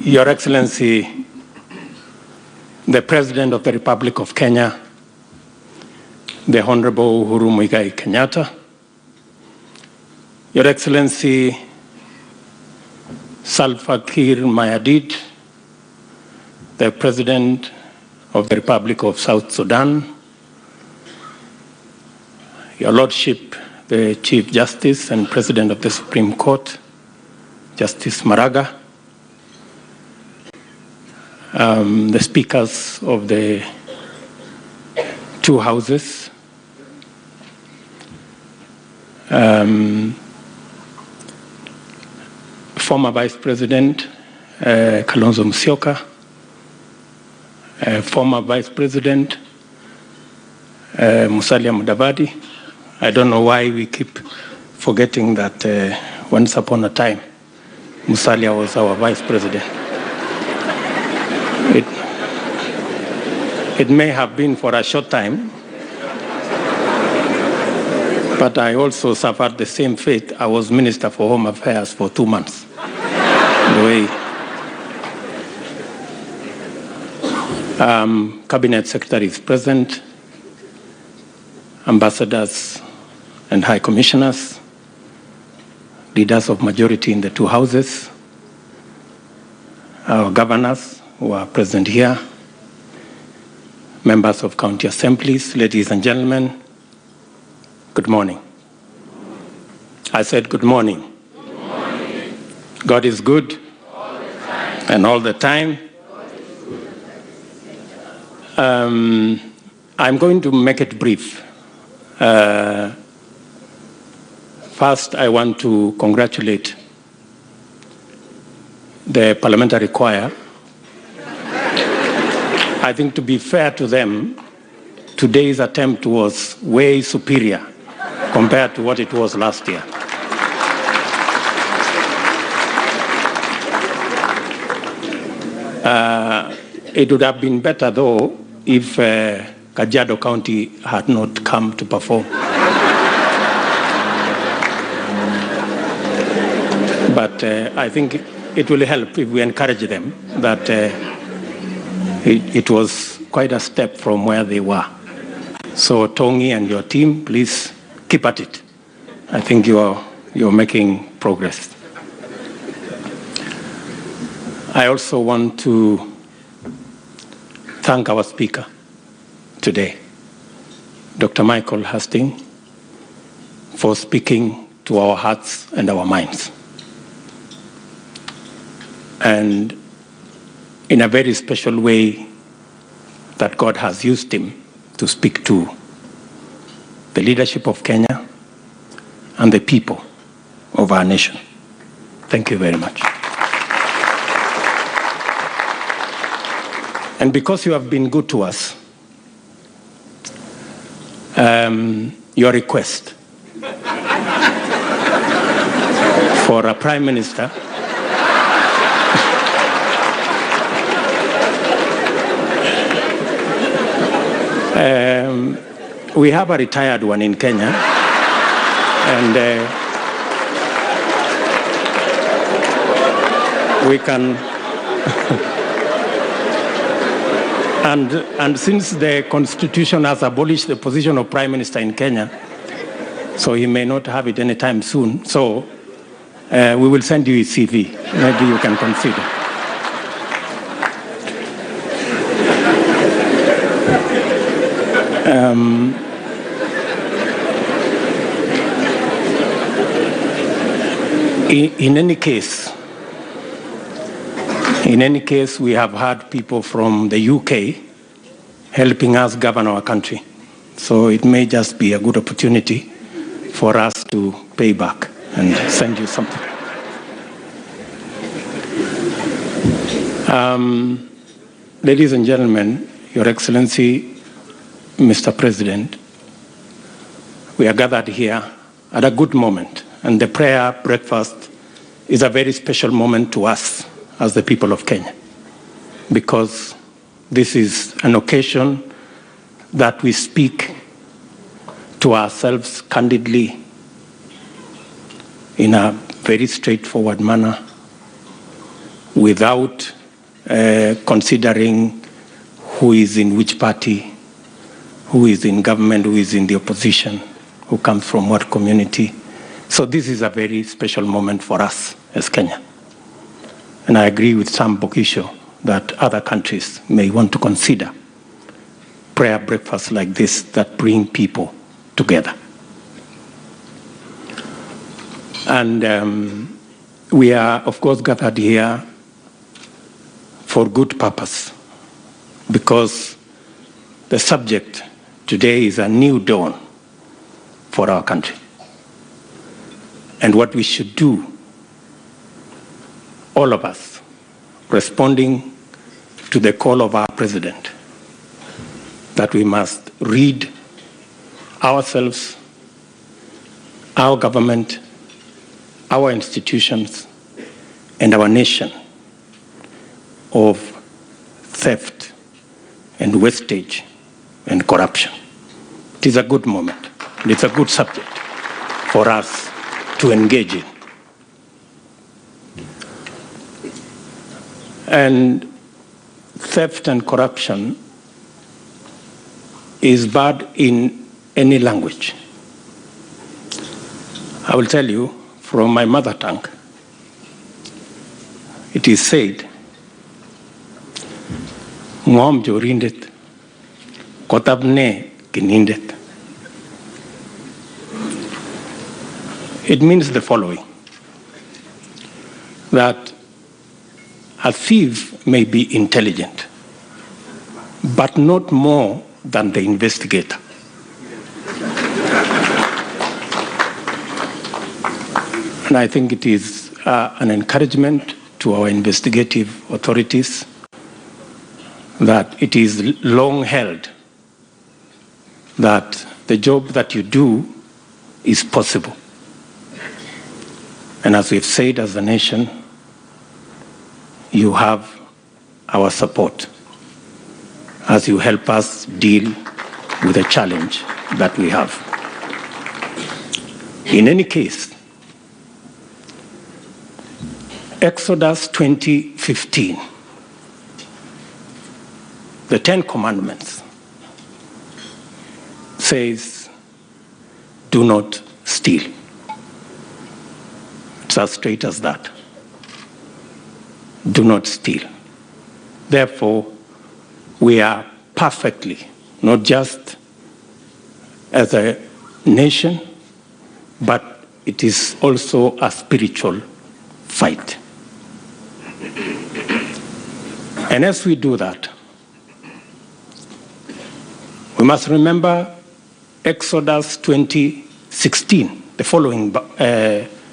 Your Excellency, the President of the Republic of Kenya, the Honorable Uhuru Muigai Kenyatta, Your Excellency Salva Kiir Mayardit, the President of the Republic of South Sudan, Your Lordship, the Chief Justice and President of the Supreme Court, Justice Maraga, the speakers of the two houses, former Vice President Kalonzo Musyoka, former Vice President Musalia Mudavadi. I don't know why we keep forgetting that once upon a time, Musalia was our Vice President. It may have been for a short time, but I also suffered the same fate. I was Minister for Home Affairs for 2 months. Cabinet secretaries present, ambassadors and high commissioners, leaders of majority in the two houses, our governors who are present here, members of county assemblies, ladies and gentlemen, good morning. I said good morning. Good morning. God is good All the time. and all the time. I'm going to make it brief. First, I want to congratulate the parliamentary choir. I think to be fair to them, today's attempt was way superior compared to what it was last year. It would have been better, though, if Kajiado County had not come to perform. But I think it will help if we encourage them that it was quite a step from where they were. So Tongi and your team, please keep at it. I think you're making progress. I also want to thank our speaker today, Dr. Michael Hastings, for speaking to our hearts and our minds. And in a very special way that God has used him to speak to the leadership of Kenya and the people of our nation. Thank you very much. And because you have been good to us, your request for a prime minister we have a retired one in Kenya, and we can and since the Constitution has abolished the position of Prime Minister in Kenya, so he may not have it anytime soon. So we will send you his CV. Maybe you can consider. In any case, we have had people from the UK helping us govern our country. So it may just be a good opportunity for us to pay back and send you something. Ladies and gentlemen, Your Excellency, Mr. President, we are gathered here at a good moment, and the prayer breakfast is a very special moment to us as the people of Kenya, because this is an occasion that we speak to ourselves candidly in a very straightforward manner. without considering who is in which party, who is in government, who is in the opposition, who comes from what community. So this is a very special moment for us as Kenya. And I agree with Sam Bokisho that other countries may want to consider prayer breakfasts like this that bring people together. And we are, of course, gathered here for good purpose, because the subject today is a new dawn for our country. And what we should do, all of us, responding to the call of our president, that we must rid ourselves, our government, our institutions, and our nation of theft and wastage and corruption. It is a good moment. It's a good subject for us to engage in. And theft and corruption is bad in any language. I will tell you from my mother tongue. It is said, Ngom jorindet, kotabne kinindet. It means the following, that a thief may be intelligent, but not more than the investigator. And I think it is an encouragement to our investigative authorities that it is long held that the job that you do is possible. And as we've said as a nation, you have our support as you help us deal with the challenge that we have. In any case, Exodus 20:15, the Ten Commandments, says, do not steal. It's as straight as that. Do not steal. Therefore, we are perfectly, not just as a nation, but it is also a spiritual fight. And as we do that, we must remember Exodus 20:16, the following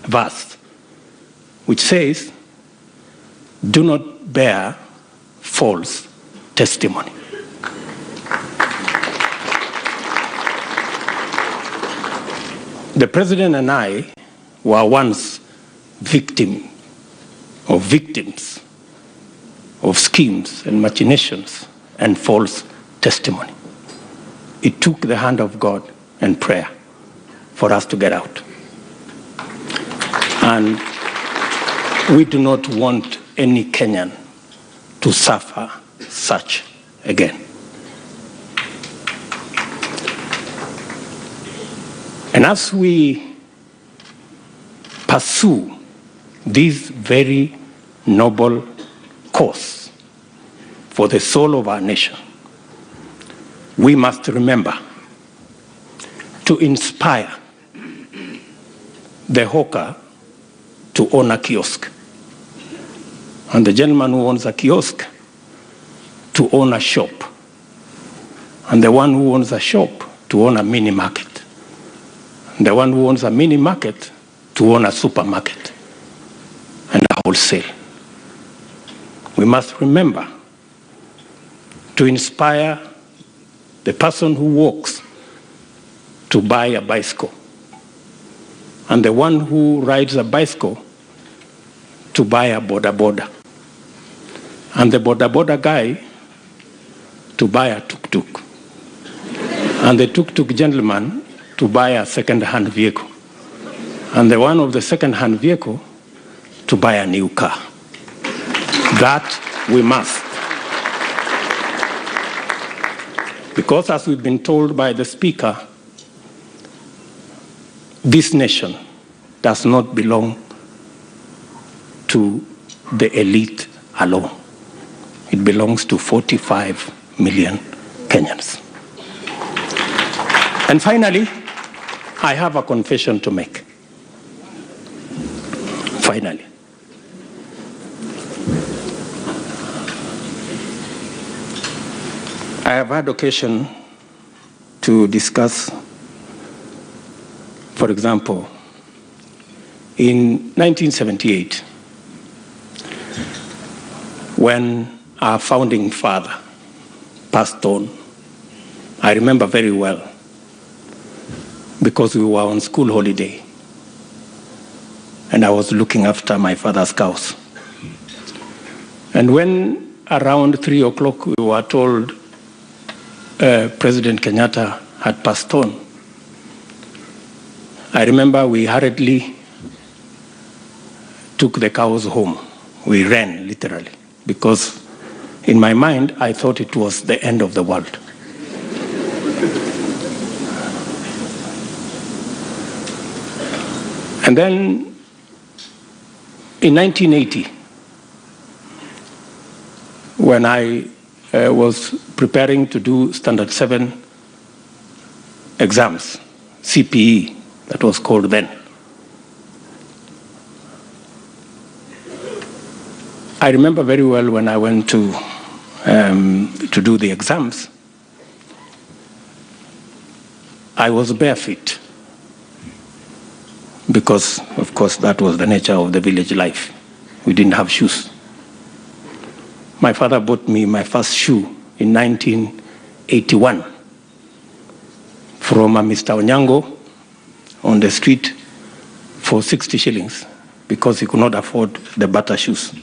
verse, which says, do not bear false testimony. The president and I were once victims of schemes and machinations and false testimony. It took the hand of God and prayer for us to get out. And we do not want any Kenyan to suffer such again. And as we pursue this very noble cause for the soul of our nation, we must remember to inspire the hawker to own a kiosk, and the gentleman who owns a kiosk to own a shop, and the one who owns a shop to own a mini market, and the one who owns a mini market to own a supermarket and a wholesale. We must remember to inspire the person who walks to buy a bicycle, and the one who rides a bicycle to buy a boda boda, and the boda boda guy to buy a tuk-tuk, and the tuk-tuk gentleman to buy a second-hand vehicle, and the one of the second-hand vehicle to buy a new car. That we must. Because as we've been told by the Speaker, this nation does not belong to the elite alone. It belongs to 45 million Kenyans. And finally, I have a confession to make. Finally. I have had occasion to discuss, for example, in 1978, when our founding father passed on, I remember very well, because we were on school holiday, and I was looking after my father's cows. And when around 3 o'clock we were told President Kenyatta had passed on, I remember we hurriedly took the cows home. We ran, literally, because in my mind, I thought it was the end of the world. And then in 1980, when I was preparing to do Standard 7 exams, CPE, that was called then, I remember very well when I went to do the exams, I was barefoot because, of course, that was the nature of the village life. We didn't have shoes. My father bought me my first shoe in 1981 from a Mr. Onyango on the street for 60 shillings because he could not afford the butter shoes.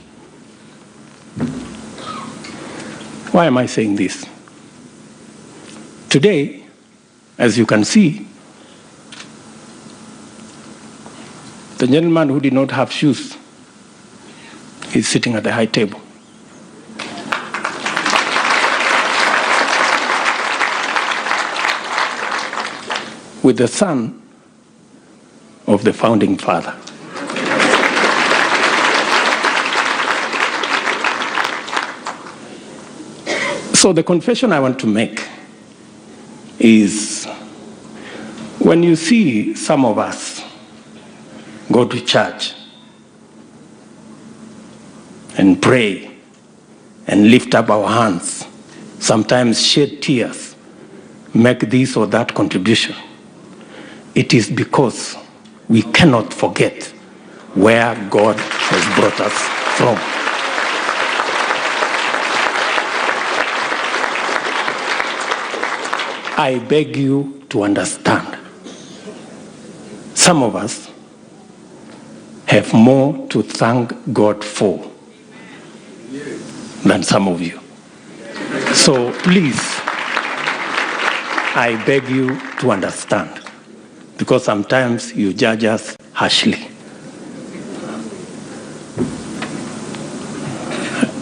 Why am I saying this? Today, as you can see, the gentleman who did not have shoes is sitting at the high table. With the son of the founding father. So the confession I want to make is when you see some of us go to church and pray and lift up our hands, sometimes shed tears, make this or that contribution, it is because we cannot forget where God has brought us from. I beg you to understand. Some of us have more to thank God for than some of you. So please, I beg you to understand, because sometimes you judge us harshly.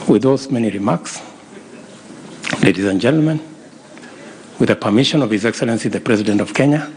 With those many remarks, ladies and gentlemen, with the permission of His Excellency the President of Kenya,